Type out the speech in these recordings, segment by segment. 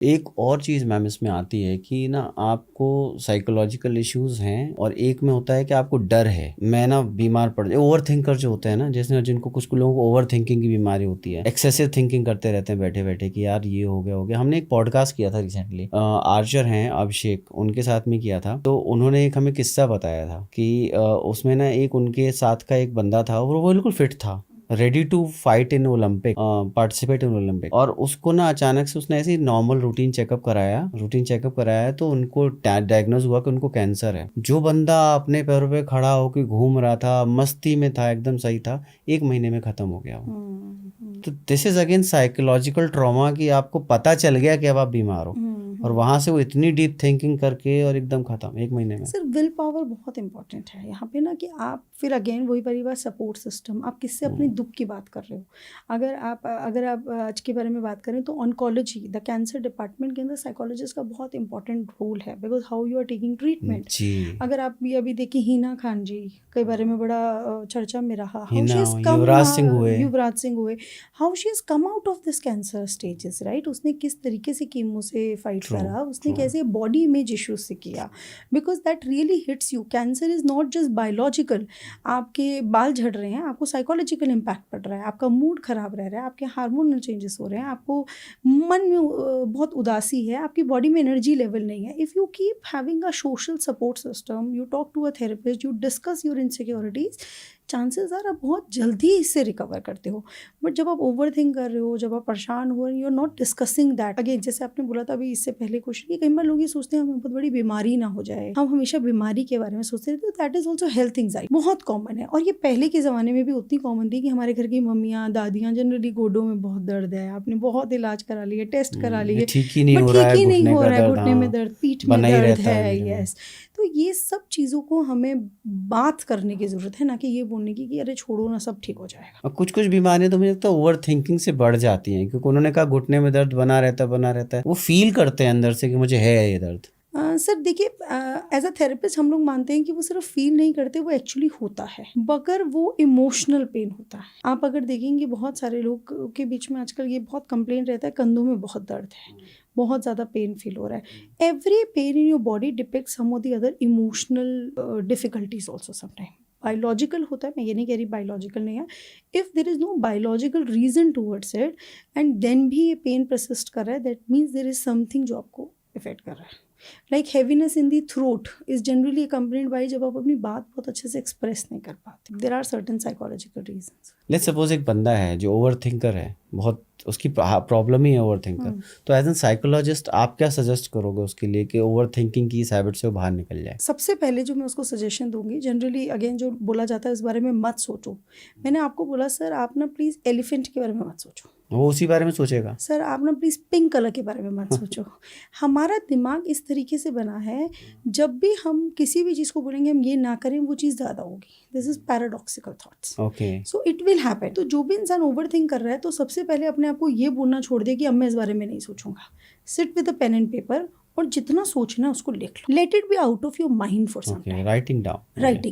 एक और चीज़ मैम इसमें आती है कि ना आपको साइकोलॉजिकल इश्यूज़ हैं और एक में होता है कि आपको डर है, मैं ना बीमार पड़ जाऊँ। ओवर थिंकर जो होते हैं ना, जैसे जिनको कुछ लोगों को ओवर थिंकिंग की बीमारी होती है, एक्सेसिव थिंकिंग करते रहते हैं बैठे-बैठे कि यार ये हो गया। हमने एक पॉडकास्ट किया था रिसेंटली, आर्चर हैं अभिषेक, उनके साथ में किया था। तो उन्होंने एक हमें किस्सा बताया था कि उसमें ना एक उनके साथ का एक बंदा था और वो बिल्कुल फिट था, ready to fight in Olympic, participate in Olympic. और उसको ना अचानक से उसने ऐसे ही नॉर्मल रूटीन चेकअप कराया तो उनको डायग्नोज हुआ कि उनको कैंसर है। जो बंदा अपने पैरों पे खड़ा होकर घूम रहा था, मस्ती में था, एकदम सही था, 1 महीने में खत्म हो गया वो। तो this is again psychological trauma कि आपको पता चल गया कि अब आप बीमार हो और वहां से वो इतनी डीप थिंकिंग करके और एकदम खत्म 1 महीने में। सर विल पावर बहुत इंपॉर्टेंट है यहाँ पे ना, कि आप फिर अगेन वही परिवार सपोर्ट सिस्टम, आप किससे अपने दुख की बात कर रहे हो। अगर आप आज के बारे में बात करें तो ऑन्कोलॉजी, द कैंसर डिपार्टमेंट के अंदर साइकोलॉजिस्ट का बहुत इंपॉर्टेंट रोल है, because how you are taking treatment. अगर आप भी अभी देखिए हिना खान जी के बारे में बड़ा चर्चा में रहा, युवराज सिंह हुए, how she has come out of this cancer stages, right. उसने किस तरीके से कीमो से फाइट करा, उसने कैसे बॉडी इमेज इश्यूज से किया, because that really hits you. Cancer is not just biological, आपके बाल झड़ रहे हैं, आपको साइकोलॉजिकल इम्पैक्ट पड़ रहा है, आपका मूड खराब रह रहा है, आपके हार्मोनल चेंजेस हो रहे हैं, आपको मन में बहुत उदासी है, आपकी बॉडी में एनर्जी लेवल नहीं है। If you keep having a social support system, you talk to a therapist, you discuss your insecurities, chances are आप बहुत जल्दी इससे रिकवर करते हो। बट जब आप ओवर थिंक कर रहे हो, जब आप परेशान हो रहे हो, you are not discussing that. Again जैसे आपने बोला था अभी इससे पहले क्वेश्चन, कि कई बार लोग ये सोचते हैं हमें बहुत बड़ी बीमारी ना हो जाए, हम हमेशा बीमारी के बारे में सोचते रहते हैं। That is also health anxiety, बहुत कॉमन है। और ये पहले के ज़माने में भी उतनी कॉमन थी कि हमारे घर की मम्मियाँ दादियाँ जनरली गोडों में बहुत दर्द है, आपने बहुत इलाज करा लिए, टेस्ट करा लिए, ठीक ही नहीं हो रहा है, घुटने में दर्द, पीठ में दर्द है, यस। तो ये सब चीज़ों को हमें बात करने की ज़रूरत है, ना कि ये बोलने की कि अरे छोड़ो ना सब ठीक हो जाएगा। और कुछ बीमारियां तो मुझे लगता है ओवर थिंकिंग से बढ़ जाती हैं, क्योंकि उन्होंने कहा घुटने में दर्द बना रहता है, वो फील करते हैं अंदर से कि मुझे है ये दर्द। सर देखिए, एज अ थेरेपिस्ट हम लोग मानते हैं कि वो सिर्फ फील नहीं करते, वो एक्चुअली होता है, मगर वो इमोशनल पेन होता है। आप अगर देखेंगे बहुत सारे लोग के बीच में आजकल ये बहुत कंप्लेंट रहता है, कंधों में बहुत दर्द है, बहुत ज़्यादा पेन फील हो रहा है। Every pain in your body depicts some of the other emotional difficulties also sometime. Biological होता है, मैं ये नहीं कह रही बायोलॉजिकल नहीं है। If there is no biological reason towards it and then भी ये पेन परसिस्ट कर रहा है, that means there is something जो आपको इफेक्ट कर रहा है। Like heaviness in the throat is generally accompanied by जब आप अपनी बात बहुत अच्छे से एक्सप्रेस नहीं कर पाते। There are certain psychological reasons. Let's suppose एक बंदा है जो ओवर थिंकर है, बहुत उसकी प्रॉब्लम ही है ओवर थिंकर, तो एज एन साइकोलॉजिस्ट आप क्या सजेस्ट करोगे उसके लिए कि ओवर थिंकिंग की इस हैबिट से वो बाहर निकल जाए? सबसे पहले जो मैं उसको सजेशन दूंगी, जनरली अगेन जो बोला जाता है इस बारे में मत सोचो। मैंने आपको बोला सर आप ना प्लीज़ एलिफेंट के बारे में मत सोचो, वो उसी बारे में सोचेगा। सर आप ना प्लीज़ पिंक कलर के बारे में मत सोचो। हमारा दिमाग इस तरीके से बना है, जब भी हम किसी भी चीज़ को बोलेंगे हम ये ना करें वो चीज़ ज़्यादा होगी। This is paradoxical thoughts, okay, so it will happen. तो जो भी इंसान ओवर थिंक कर रहा है, तो सबसे पहले अपने आप को ये बोलना छोड़ दे कि अब मैं इस बारे में नहीं सोचूंगा। Sit with a pen and paper और जितना सोचना है उसको लिख लो। Let it be out of your mind for some time. Writing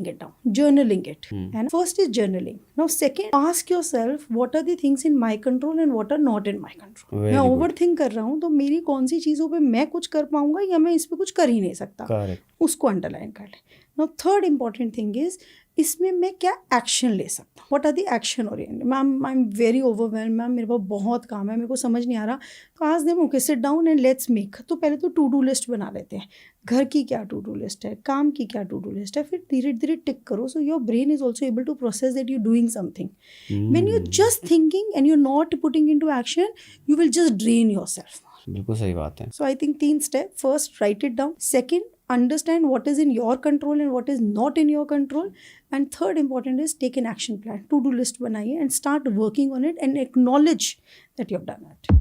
it down, journaling it. And first is journaling. Now second, ask yourself what are the things in my control and what are not in my control. मैं overthink कर रहा हूँ तो मेरी कौन सी चीज़ों पे मैं कुछ कर पाऊंगा या मैं इस पे कुछ कर ही नहीं सकता। Correct. उसको अंडरलाइन कर ले। Now third important thing is, इसमें मैं क्या एक्शन ले सकता हूँ। What are the action oriented. Ma'am I am very overwhelm, ma'am मेरे पास बहुत काम है, मेरे को समझ नहीं आ रहा। तो आज them okay sit down and let's make. तो पहले तो टू डू लिस्ट बना लेते हैं, घर की क्या टू डू लिस्ट है, काम की क्या टू डू लिस्ट है, फिर धीरे धीरे टिक करो। So your brain is also able to process that you doing something. When you just thinking and you are not putting into action, you will just drain yourself. बिल्कुल सही बात है। So I think 3 step. First, write it down. Second, understand what is in your control and what is not in your control, and third important is take an action plan, to do list banaiye and start working on it and acknowledge that you have done it.